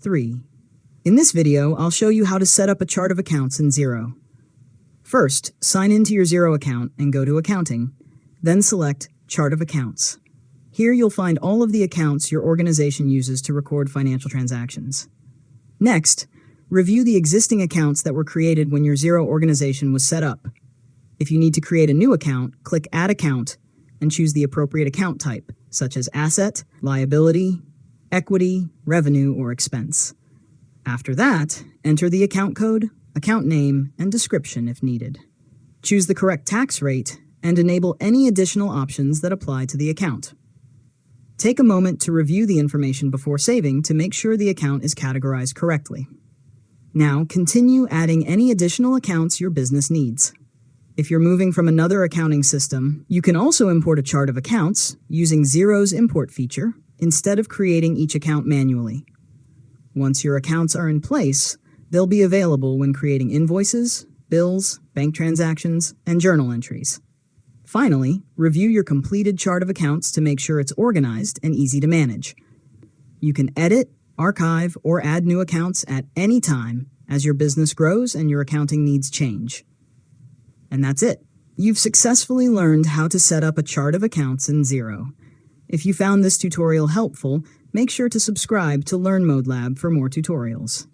3. In this video, I'll show you how to set up a chart of accounts in Xero. First, sign into your Xero account and go to Accounting, then select Chart of Accounts. Here you'll find all of the accounts your organization uses to record financial transactions. Next, review the existing accounts that were created when your Xero organization was set up. If you need to create a new account, click Add Account and choose the appropriate account type, such as Asset, Liability, Equity, Revenue, or Expense. After that, enter the account code, account name, and description if needed. Choose the correct tax rate and enable any additional options that apply to the account. Take a moment to review the information before saving to make sure the account is categorized correctly. Now, continue adding any additional accounts your business needs. If you're moving from another accounting system, you can also import a chart of accounts using Xero's import feature instead of creating each account manually. Once your accounts are in place, they'll be available when creating invoices, bills, bank transactions, and journal entries. Finally, review your completed chart of accounts to make sure it's organized and easy to manage. You can edit, archive, or add new accounts at any time as your business grows and your accounting needs change. And that's it. You've successfully learned how to set up a chart of accounts in Xero. If you found this tutorial helpful, make sure to subscribe to Learn Mode Lab for more tutorials.